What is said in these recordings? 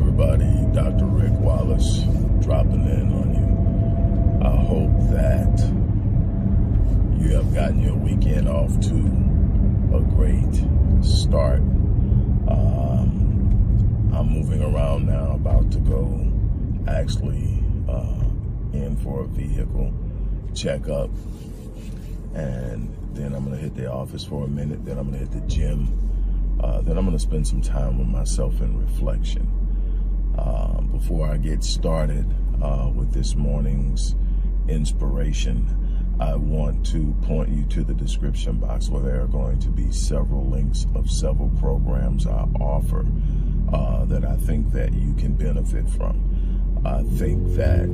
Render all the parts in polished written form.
everybody, Dr. Rick Wallace dropping in on you. I hope that you have gotten your weekend off to a great start. I'm moving around now, about to go actually in for a vehicle checkup, and then I'm going to hit the office for a minute, then I'm going to hit the gym. Then I'm going to spend some time with myself in reflection. Before I get started with this morning's inspiration, I want to point you to the description box where there are going to be several links of several programs I offer that I think that you can benefit from. I think that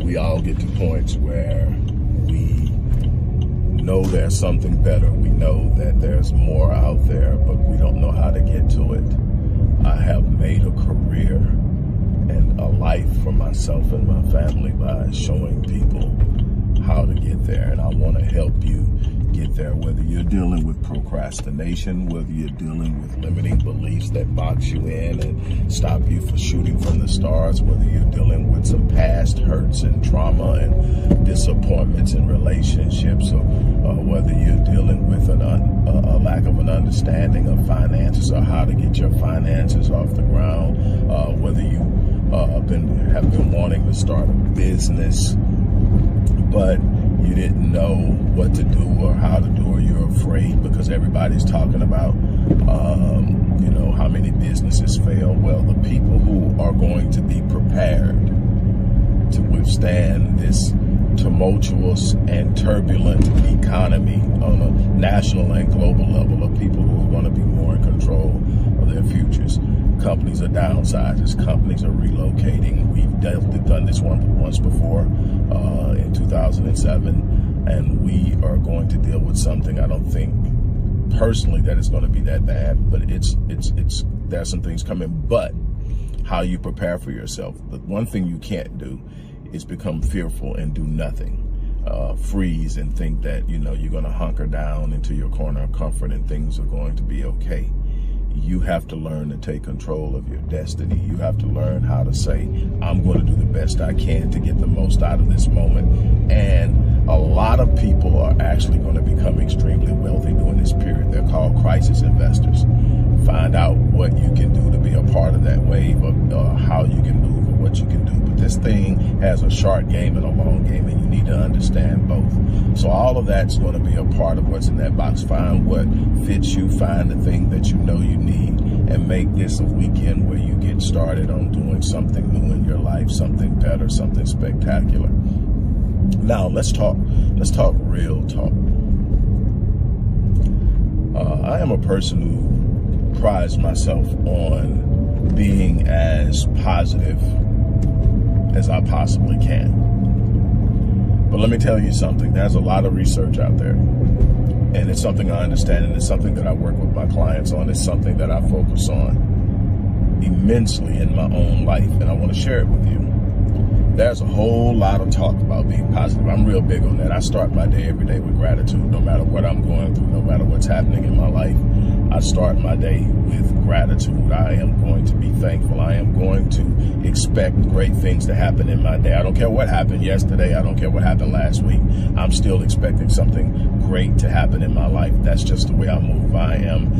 we all get to points where we know there's something better. We know that there's more out there, but we don't know how to get to it. I have made a career and a life for myself and my family by showing people how to get there, and I want to help you get there, whether you're dealing with procrastination, whether you're dealing with limiting beliefs that box you in and stop you from shooting from the stars, whether you're dealing with some past hurts and trauma and disappointments in relationships, or whether you're dealing with a lack of an understanding of finances or how to get your finances off the ground, whether you have been wanting to start a business, but you didn't know what to do or how to do, or you're afraid because everybody's talking about, how many businesses fail. Well, the people who are going to be prepared to withstand this tumultuous and turbulent economy on a national and global level are people who are going to be more in control of their futures. Companies are downsizing, companies are relocating. We've done this once before in 2007, and we are going to deal with something. I don't think personally that it's going to be that bad, but there's some things coming. But how you prepare for yourself. The one thing you can't do is become fearful and do nothing. Freeze and think that you're going to hunker down into your corner of comfort and things are going to be okay. You have to learn to take control of your destiny. You have to learn how to say, I'm going to do the best I can to get the most out of this moment. And a lot of people are actually going to become extremely wealthy during this period. They're called crisis investors. Find out what you can do to be a part of that wave, of how you can move or what you can do. But this thing has a short game and a long game, and you need to understand both. So all of that's going to be a part of what's in that box. Find what fits you, find the thing that you know you need, and make this a weekend where you get started on doing something new in your life, something better, something spectacular. Now let's talk real talk. I am a person who prides myself on being as positive as I possibly can. But let me tell you something, there's a lot of research out there, and it's something I understand, and it's something that I work with my clients on. It's something that I focus on immensely in my own life, and I want to share it with you. There's a whole lot of talk about being positive. I'm real big on that. I start my day every day with gratitude, no matter what I'm going through, no matter what's happening in my life. I start my day with gratitude. I am going to be thankful. I am going to expect great things to happen in my day. I don't care what happened yesterday. I don't care what happened last week. I'm still expecting something great to happen in my life. That's just the way I move. I am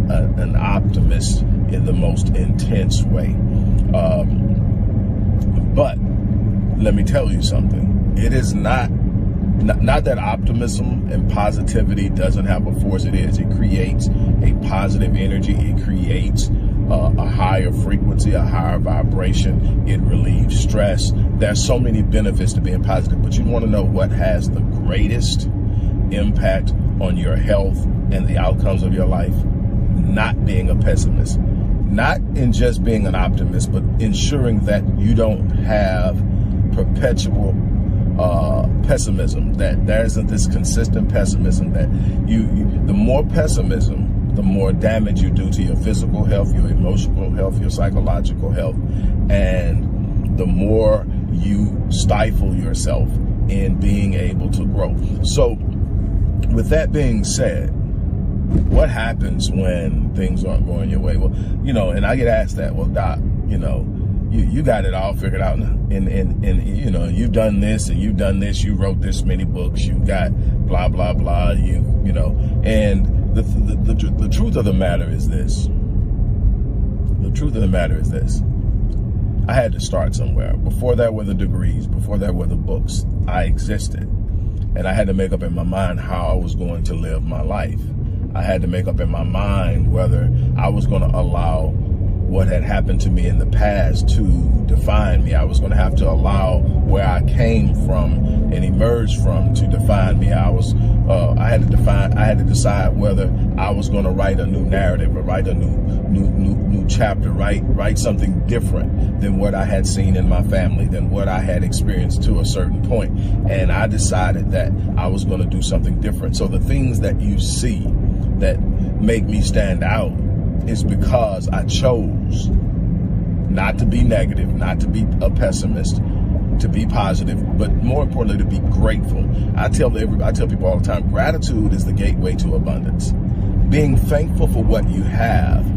an optimist in the most intense way. But let me tell you something. It is not that optimism and positivity doesn't have a force. It is. It creates a positive energy. It creates a higher frequency, a higher vibration. It relieves stress. There's so many benefits to being positive, but you want to know what has the greatest impact on your health and the outcomes of your life? Not being a pessimist. Not in just being an optimist, but ensuring that you don't have perpetual pessimism, that there isn't this consistent pessimism, that the more pessimism, the more damage you do to your physical health, your emotional health, your psychological health, and the more you stifle yourself in being able to grow. So with that being said, what happens when things aren't going your way? Well, you know, and I get asked that, well, Doc, you know, you got it all figured out, and you know, you've done this and you've done this, you wrote this many books, you got blah, blah, blah, you know, and the truth of the matter is this. The truth of the matter is this. I had to start somewhere. Before there were the degrees, before there were the books, I existed. And I had to make up in my mind how I was going to live my life. I had to make up in my mind whether I was going to allow what had happened to me in the past to define me. I was going to have to allow where I came from and emerged from to define me. I had to decide whether I was going to write a new narrative or write a new chapter, write something different than what I had seen in my family, than what I had experienced to a certain point. And I decided that I was going to do something different. So the things that you see that make me stand out is because I chose not to be negative, not to be a pessimist, to be positive, but more importantly, to be grateful. I tell people all the time, gratitude is the gateway to abundance. Being thankful for what you have,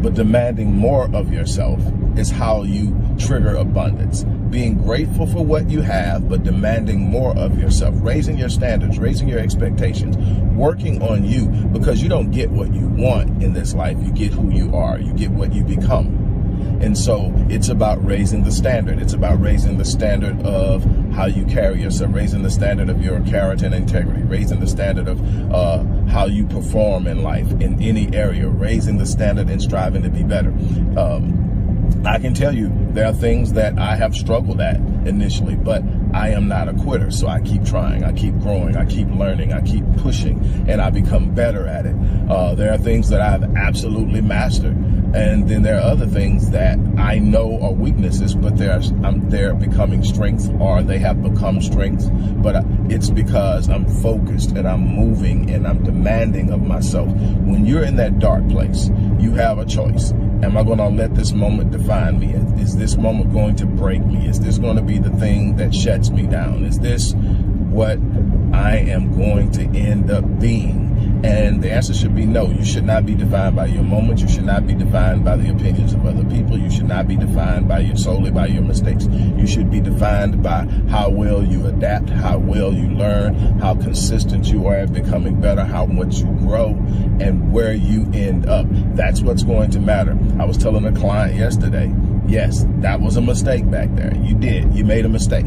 but demanding more of yourself is how you trigger abundance. Being grateful for what you have, but demanding more of yourself, raising your standards, raising your expectations, working on you, because you don't get what you want in this life. You get who you are. You get what you become. And so it's about raising the standard. It's about raising the standard of how you carry yourself, raising the standard of your character and integrity, raising the standard of how you perform in life in any area, raising the standard and striving to be better. I can tell you there are things that I have struggled at initially, but I am not a quitter. So I keep trying, I keep growing, I keep learning, I keep pushing, and I become better at it. There are things that I've absolutely mastered. And then there are other things that I know are weaknesses, but they're becoming strengths, or they have become strengths. But it's because I'm focused and I'm moving and I'm demanding of myself. When you're in that dark place, you have a choice. Am I going to let this moment define me? Is this moment going to break me? Is this going to be the thing that shuts me down? Is this what I am going to end up being? And the answer should be no. You should not be defined by your moments. You should not be defined by the opinions of other people. You should not be defined solely by your mistakes. You should be defined by how well you adapt, how well you learn, how consistent you are at becoming better, how much you grow, and where you end up. That's what's going to matter. I was telling a client yesterday, yes, that was a mistake back there. You did. You made a mistake.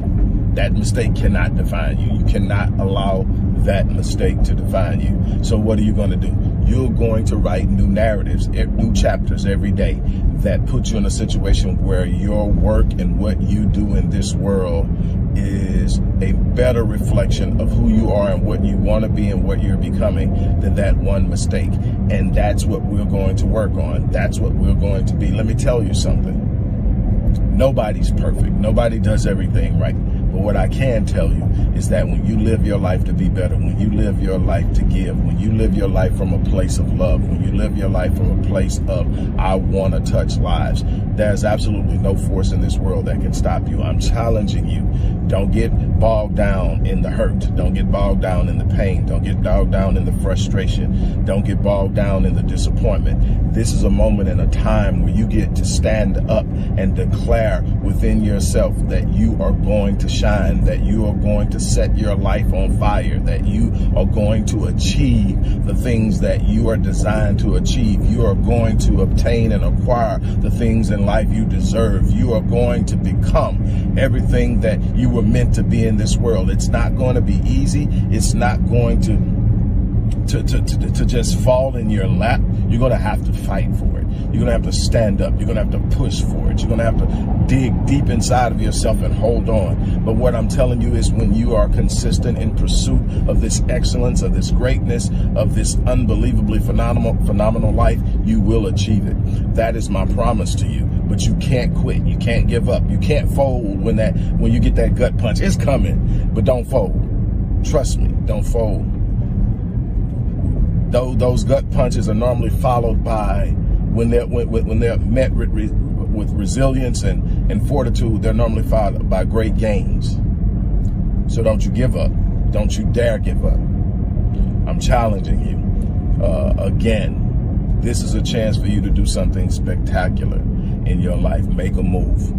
That mistake cannot define you. You cannot allow that mistake to define you. So what are you going to do? You're going to write new narratives, new chapters every day that put you in a situation where your work and what you do in this world is a better reflection of who you are and what you want to be and what you're becoming than that one mistake. And that's what we're going to work on. That's what we're going to be. Let me tell you something. Nobody's perfect. Nobody does everything right. But what I can tell you is that when you live your life to be better, when you live your life to give, when you live your life from a place of love, when you live your life from a place of I want to touch lives, there's absolutely no force in this world that can stop you. I'm challenging you. Don't get bogged down in the hurt. Don't get bogged down in the pain. Don't get bogged down in the frustration. Don't get bogged down in the disappointment. This is a moment and a time where you get to stand up and declare within yourself that you are going to shine, that you are going to set your life on fire, that you are going to achieve the things that you are designed to achieve. You are going to obtain and acquire the things in life you deserve. You are going to become everything that you were meant to be in this world. It's not going to be easy. It's not going to just fall in your lap. You're going to have to fight for it. You're going to have to stand up. You're going to have to push for it. You're going to have to dig deep inside of yourself and hold on. But what I'm telling you is when you are consistent in pursuit of this excellence, of this greatness, of this unbelievably phenomenal life, you will achieve it. That is my promise to you. But you can't quit. You can't give up. You can't fold when you get that gut punch. It's coming, but don't fold. Trust me, don't fold. Those gut punches are normally followed by, when they're met with resilience and fortitude, they're normally followed by great gains. So don't you give up. Don't you dare give up. I'm challenging you. Again, this is a chance for you to do something spectacular in your life. Make a move.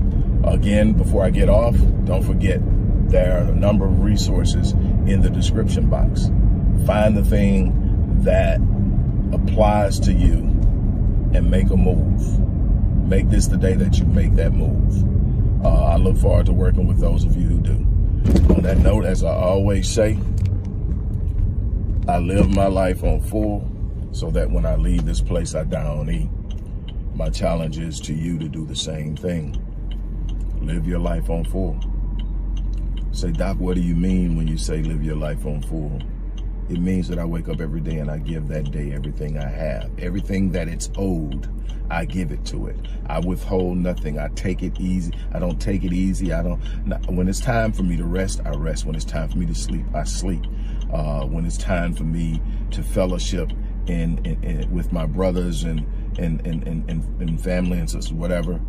Again, before I get off, don't forget, there are a number of resources in the description box. Find the thing that applies to you and make a move. Make this the day that you make that move. I look forward to working with those of you who do. On that note, as I always say, I live my life on full so that when I leave this place, I don't eat. My challenge is to you to do the same thing. Live your life on full. Say, Doc, what do you mean when you say live your life on full? It means that I wake up every day and I give that day everything I have. Everything that it's owed, I give it to it. I withhold nothing. I take it easy. I don't take it easy. When it's time for me to rest, I rest. When it's time for me to sleep, I sleep. When it's time for me to fellowship with my brothers and family and sisters, whatever,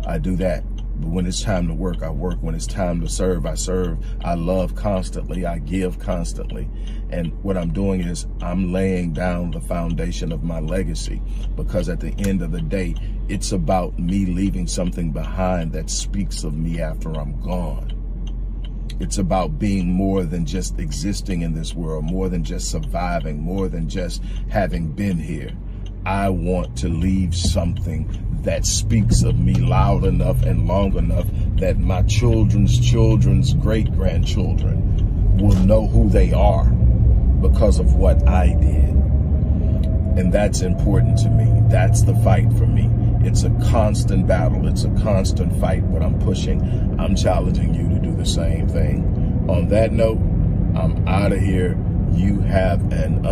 I do that. But when it's time to work, I work. When it's time to serve, I serve. I love constantly. I give constantly. And what I'm doing is I'm laying down the foundation of my legacy, because at the end of the day, it's about me leaving something behind that speaks of me after I'm gone. It's about being more than just existing in this world, more than just surviving, more than just having been here. I want to leave something that speaks of me loud enough and long enough that my children's children's great-grandchildren will know who they are because of what I did. And that's important to me. That's the fight for me. It's a constant battle. It's a constant fight, but I'm pushing. I'm challenging you to do the same thing. On that note, I'm out of here. You have an